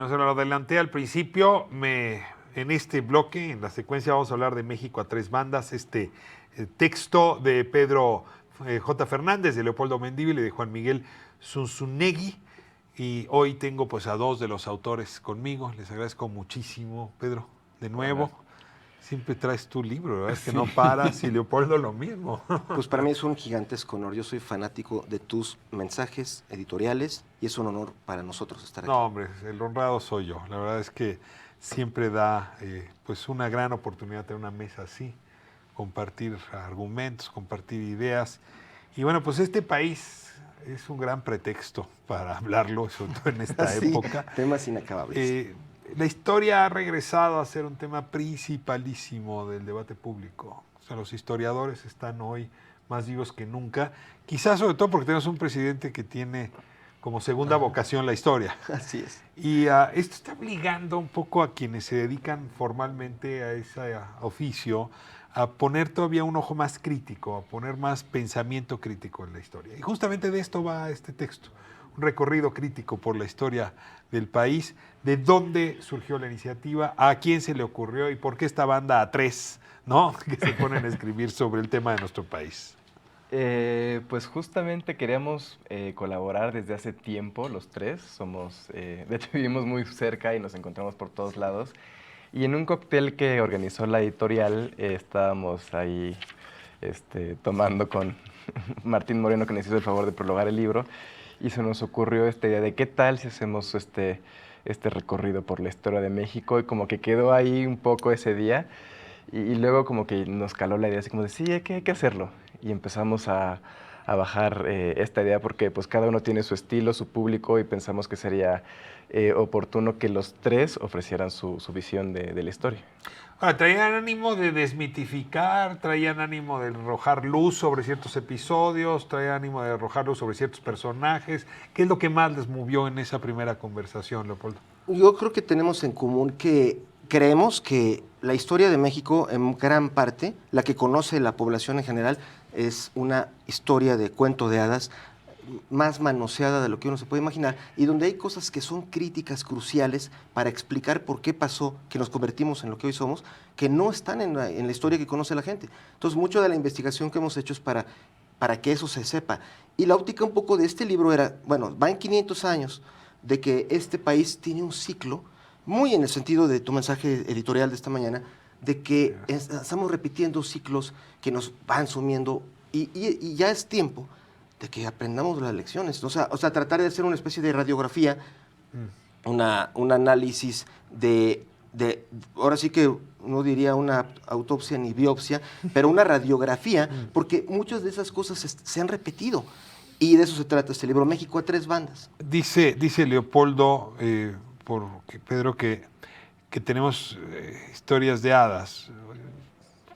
No se lo adelanté al principio, en este bloque, en la secuencia, vamos a hablar de México a tres bandas, texto de Pedro J. Fernández, de Leopoldo Mendívil y de Juan Miguel Zunzunegui. Y hoy tengo pues a dos de los autores conmigo. Les agradezco muchísimo, Pedro, de nuevo. Hola. Siempre traes tu libro, ¿verdad? Es que Sí. no paras, y Leopoldo lo mismo. Pues para mí es un gigantesco honor. Yo soy fanático de tus mensajes editoriales y es un honor para nosotros estar aquí. No, hombre, el honrado soy yo. La verdad es que siempre da pues una gran oportunidad tener una mesa así, compartir argumentos, compartir ideas. Y bueno, pues este país es un gran pretexto para hablarlo, sobre todo en esta Sí, época. temas inacabables. La historia ha regresado a ser un tema principalísimo del debate público. O sea, los historiadores están hoy más vivos que nunca, quizás sobre todo porque tenemos un presidente que tiene como segunda vocación la historia. Así es. Y esto está obligando un poco a quienes se dedican formalmente a ese oficio a poner todavía un ojo más crítico, a poner más pensamiento crítico en la historia. Y justamente de esto va este texto, un recorrido crítico por la historia del país, de dónde surgió la iniciativa, a quién se le ocurrió y por qué esta banda a tres, ¿no? Que se ponen a escribir sobre el tema de nuestro país. Pues justamente queríamos colaborar desde hace tiempo, los tres. De hecho, vivimos muy cerca y nos encontramos por todos lados. Y en un cóctel que organizó la editorial, estábamos ahí tomando con Martín Moreno, que nos hizo el favor de prologar el libro, y se nos ocurrió esta idea de qué tal si hacemos este recorrido por la historia de México, y como que quedó ahí un poco ese día. Y luego como que nos caló la idea, así como de, sí, hay que hacerlo. Y empezamos a bajar esta idea porque pues cada uno tiene su estilo, su público, y pensamos que sería oportuno que los tres ofrecieran su visión de la historia. Ahora, traían ánimo de desmitificar, traían ánimo de arrojar luz sobre ciertos episodios, traían ánimo de arrojar luz sobre ciertos personajes. ¿Qué es lo que más les movió en esa primera conversación, Leopoldo? Yo creo que tenemos en común que creemos que la historia de México, en gran parte, la que conoce la población en general, es una historia de cuento de hadas más manoseada de lo que uno se puede imaginar y donde hay cosas que son críticas cruciales para explicar por qué pasó que nos convertimos en lo que hoy somos, que no están en la historia que conoce la gente. Entonces, mucho de la investigación que hemos hecho es para que eso se sepa. Y la óptica un poco de este libro era, bueno, van 500 años de que este país tiene un ciclo, muy en el sentido de tu mensaje editorial de esta mañana, de que estamos repitiendo ciclos que nos van sumiendo y ya es tiempo de que aprendamos las lecciones. O sea, tratar de hacer una especie de radiografía, un análisis ahora sí que no diría una autopsia ni biopsia, pero una radiografía, porque muchas de esas cosas se han repetido. Y de eso se trata este libro, México a tres bandas. Dice Leopoldo, Pedro, que tenemos historias de hadas.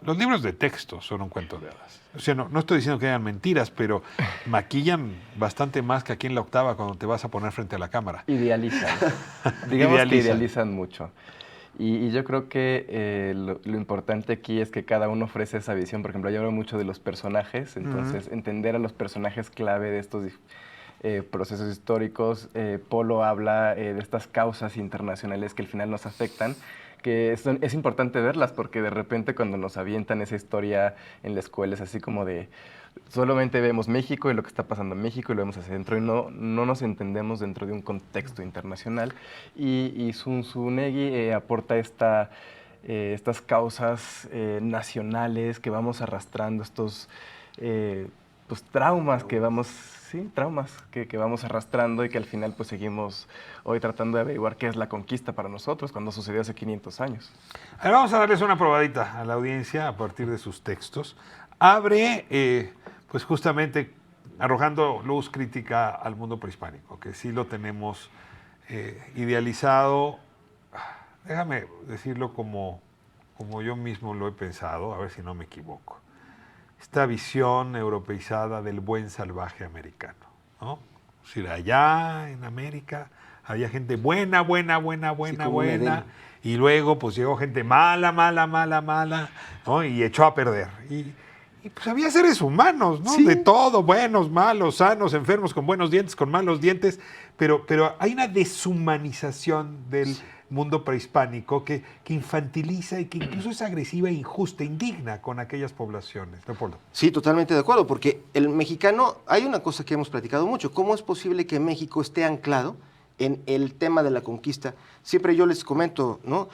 Los libros de texto son un cuento de hadas. O sea, no estoy diciendo que hayan mentiras, pero maquillan bastante más que aquí en La Octava cuando te vas a poner frente a la cámara. Idealizan. Digamos que idealizan mucho. Y yo creo que lo importante aquí es que cada uno ofrece esa visión. Por ejemplo, yo hablo mucho de los personajes, entonces entender a los personajes clave de estos procesos históricos. Polo habla de estas causas internacionales que al final nos afectan, que es importante verlas porque de repente cuando nos avientan esa historia en la escuela es así como de solamente vemos México y lo que está pasando en México y lo vemos hacia adentro y no nos entendemos dentro de un contexto internacional. Y Zunzunegui aporta estas causas nacionales que vamos arrastrando, estos pues, traumas que vamos arrastrando y que al final pues seguimos hoy tratando de averiguar qué es la conquista para nosotros cuando sucedió hace 500 años. Ahora vamos a darles una probadita a la audiencia a partir de sus textos. Abre, pues justamente arrojando luz crítica al mundo prehispánico, que sí lo tenemos idealizado. Déjame decirlo como yo mismo lo he pensado, a ver si no me equivoco. Esta visión europeizada del buen salvaje americano, ¿no? O sea, allá en América había gente buena, y luego pues llegó gente mala, ¿no? Y echó a perder. Y Y pues había seres humanos, ¿no? Sí. De todo, buenos, malos, sanos, enfermos, con buenos dientes, con malos dientes, pero hay una deshumanización del mundo prehispánico que infantiliza y que incluso es agresiva, injusta, indigna con aquellas poblaciones. Leopoldo. Sí, totalmente de acuerdo, porque el mexicano, hay una cosa que hemos platicado mucho, ¿cómo es posible que México esté anclado en el tema de la conquista? Siempre yo les comento, ¿no?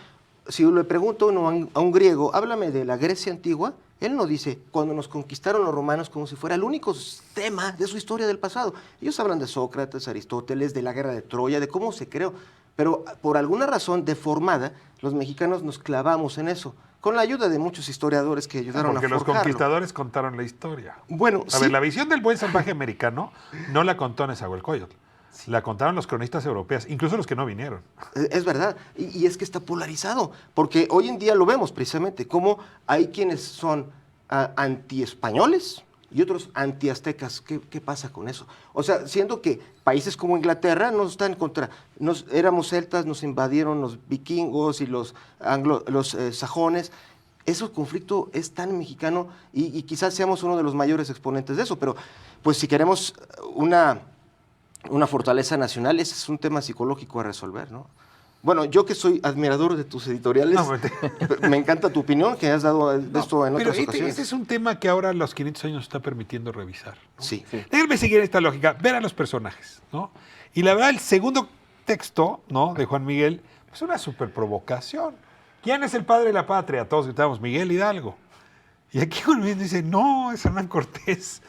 Si le pregunto a un griego, háblame de la Grecia antigua, él no dice cuando nos conquistaron los romanos como si fuera el único tema de su historia del pasado. Ellos hablan de Sócrates, Aristóteles, de la guerra de Troya, de cómo se creó. Pero por alguna razón deformada, los mexicanos nos clavamos en eso, con la ayuda de muchos historiadores que ayudaron a forjarlo. Porque los conquistadores contaron la historia. Bueno, A ver, la visión del buen salvaje americano no la contó Nezahualcóyotl. La contaron los cronistas europeos, incluso los que no vinieron. Es verdad, y es que está polarizado, porque hoy en día lo vemos precisamente, como hay quienes son anti-españoles y otros anti-aztecas. ¿Qué pasa con eso? O sea, siendo que países como Inglaterra nos están contra, éramos celtas, nos invadieron los vikingos y los sajones. Ese conflicto es tan mexicano y quizás seamos uno de los mayores exponentes de eso, pero pues si queremos una fortaleza nacional, ese es un tema psicológico a resolver, ¿no? Bueno, yo que soy admirador de tus editoriales, me encanta tu opinión que has dado de esto en otras ocasiones. Este es un tema que ahora a los 500 años está permitiendo revisar, ¿no? Sí. Déjenme seguir esta lógica, ver a los personajes, ¿no? Y la verdad, el segundo texto, ¿no?, de Juan Miguel, es una súper provocación. ¿Quién es el padre de la patria? Todos gritamos, Miguel Hidalgo. Y aquí Juan Miguel dice, no, es Hernán Cortés.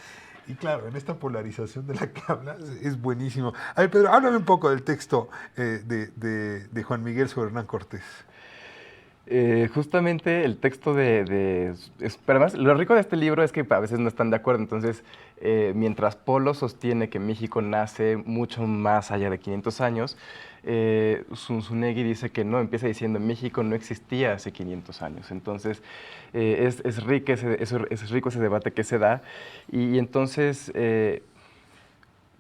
Y claro, en esta polarización de la que hablas es buenísimo. A ver, Pedro, háblame un poco del texto de Juan Miguel sobre Hernán Cortés. Justamente el texto pero además, lo rico de este libro es que a veces no están de acuerdo. Entonces, mientras Polo sostiene que México nace mucho más allá de 500 años, Zunzunegui dice que no, empieza diciendo México no existía hace 500 años. Entonces, es rico ese debate que se da. Y entonces,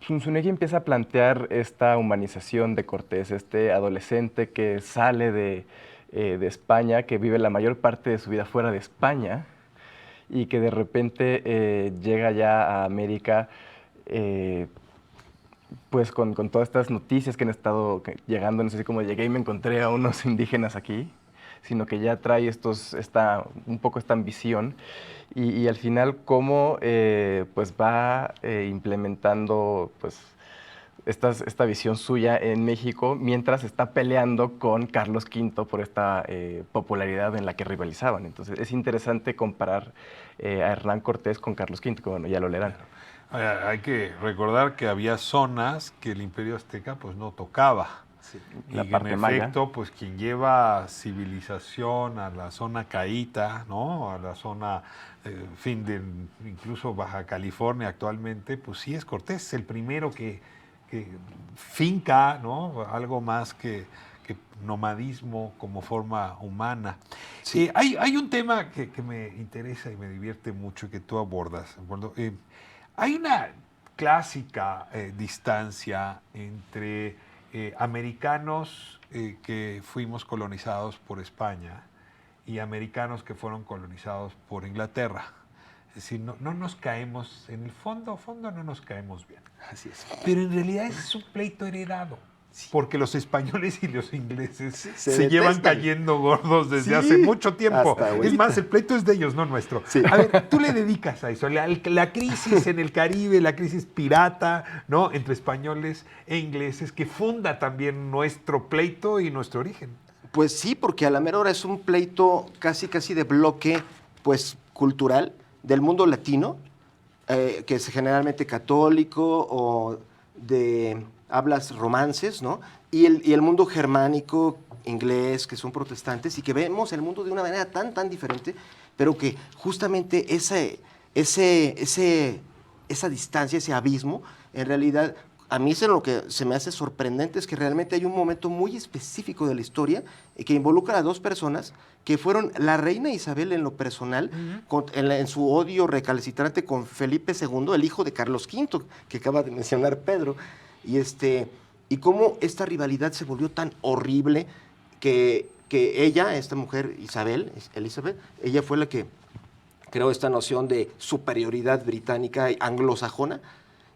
Zunzunegui empieza a plantear esta humanización de Cortés, este adolescente que sale de España, que vive la mayor parte de su vida fuera de España y que de repente llega ya a América pues con todas estas noticias que han estado llegando, no sé si como llegué y me encontré a unos indígenas aquí, sino que ya trae un poco esta ambición y al final cómo pues va implementando pues esta visión suya en México mientras está peleando con Carlos V por esta popularidad en la que rivalizaban. Entonces es interesante comparar a Hernán Cortés con Carlos V, que bueno, ya lo leerán. Hay que recordar que había zonas que el Imperio Azteca pues no tocaba. Sí. Y La en parte maya. efecto, pues quien lleva civilización a la zona caíta, ¿no?, a la zona, de incluso Baja California actualmente, pues sí es Cortés, el primero que finca, ¿no?, algo más que nomadismo como forma humana. Sí. Hay un tema que me interesa y me divierte mucho y que tú abordas, ¿de acuerdo? Hay una clásica distancia entre americanos que fuimos colonizados por España y americanos que fueron colonizados por Inglaterra. Es decir, no nos caemos, en el fondo no nos caemos bien. Así es. Pero en realidad es un pleito heredado. Sí. Porque los españoles y los ingleses se detestan. llevan cayendo gordos desde Sí, hace mucho tiempo. hasta ahorita. Es más, el pleito es de ellos, no nuestro. Sí. A ver, tú le dedicas a eso. La crisis en el Caribe, la crisis pirata, ¿no?, entre españoles e ingleses, que funda también nuestro pleito y nuestro origen. Pues sí, porque a la mera hora es un pleito casi de bloque pues cultural del mundo latino, que es generalmente católico o de hablas romances, ¿no? Y el mundo germánico, inglés, que son protestantes, y que vemos el mundo de una manera tan diferente, pero que justamente esa distancia, ese abismo, en realidad, a mí lo que se me hace sorprendente es que realmente hay un momento muy específico de la historia que involucra a dos personas que fueron la reina Isabel en lo personal, en su odio recalcitrante con Felipe II, el hijo de Carlos V, que acaba de mencionar Pedro, y cómo esta rivalidad se volvió tan horrible que ella, esta mujer Elizabeth, ella fue la que creó esta noción de superioridad británica y anglosajona,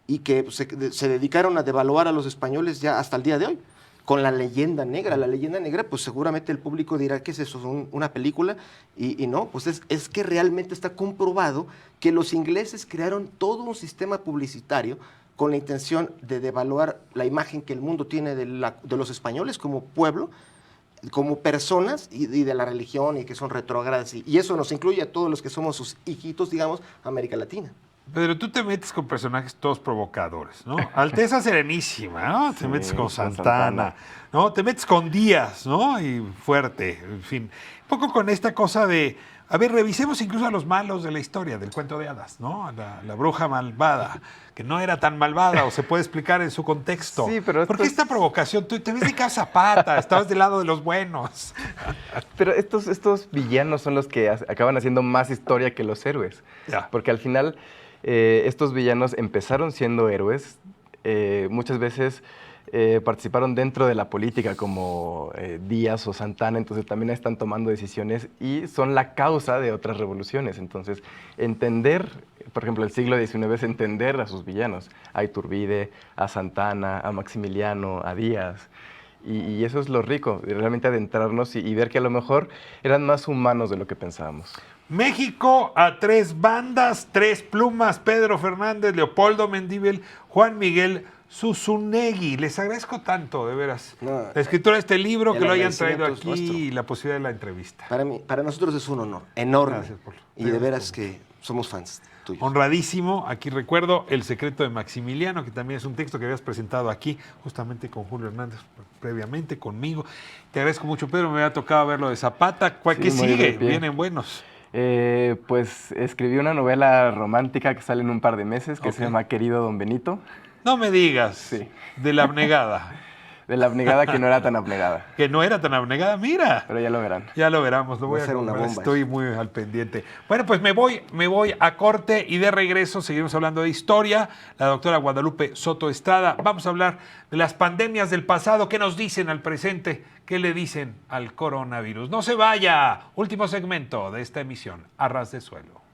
y que se dedicaron a devaluar a los españoles ya hasta el día de hoy, con la leyenda negra. La leyenda negra, pues seguramente el público dirá que es eso, una película, y no, pues es que realmente está comprobado que los ingleses crearon todo un sistema publicitario con la intención de devaluar la imagen que el mundo tiene de los españoles como pueblo, como personas y de la religión, y que son retrógradas, y eso nos incluye a todos los que somos sus hijitos, digamos, América Latina. Pedro, tú te metes con personajes todos provocadores, ¿no? Alteza Serenísima, ¿no? Te metes con Santana, ¿no? Te metes con Díaz, ¿no? Y fuerte, en fin. Un poco con esta cosa de, a ver, revisemos incluso a los malos de la historia, del cuento de hadas, ¿no? La bruja malvada, que no era tan malvada, o se puede explicar en su contexto. Sí, pero ¿Por qué esta provocación? Tú te ves de casa Zapata, estabas del lado de los buenos. Pero estos villanos son los que acaban haciendo más historia que los héroes. Ya. Porque al final... estos villanos empezaron siendo héroes, muchas veces participaron dentro de la política como Díaz o Santana, entonces también están tomando decisiones y son la causa de otras revoluciones. Entonces, entender, por ejemplo, el siglo XIX es entender a sus villanos, a Iturbide, a Santana, a Maximiliano, a Díaz. Y eso es lo rico, realmente adentrarnos y ver que a lo mejor eran más humanos de lo que pensábamos. México a 3 bandas, 3 plumas: Pedro Fernández, Leopoldo Mendívil, Juan Miguel Zunzunegui. Les agradezco tanto, de veras, la escritura de este libro, que lo hayan traído aquí y la posibilidad de la entrevista. Para nosotros es un honor enorme. Gracias, Polo. Y de veras que somos fans tuyos. Honradísimo. Aquí recuerdo El secreto de Maximiliano, que también es un texto que habías presentado aquí, justamente con Julio Hernández, previamente conmigo. Te agradezco mucho, Pedro. Me había tocado ver lo de Zapata. ¿Qué sigue? Vienen buenos. Pues escribí una novela romántica que sale en un par de meses, que se llama Querido Don Benito. No me digas. Sí. De la abnegada. De la abnegada que no era tan abnegada. Que no era tan abnegada, mira. Pero ya lo verán. Ya lo veremos, lo voy a hacer una bomba. Estoy muy al pendiente. Bueno, pues me voy a corte y de regreso seguiremos hablando de historia. La doctora Guadalupe Soto Estrada. Vamos a hablar de las pandemias del pasado. ¿Qué nos dicen al presente? ¿Qué le dicen al coronavirus? No se vaya. Último segmento de esta emisión, A Ras de Suelo.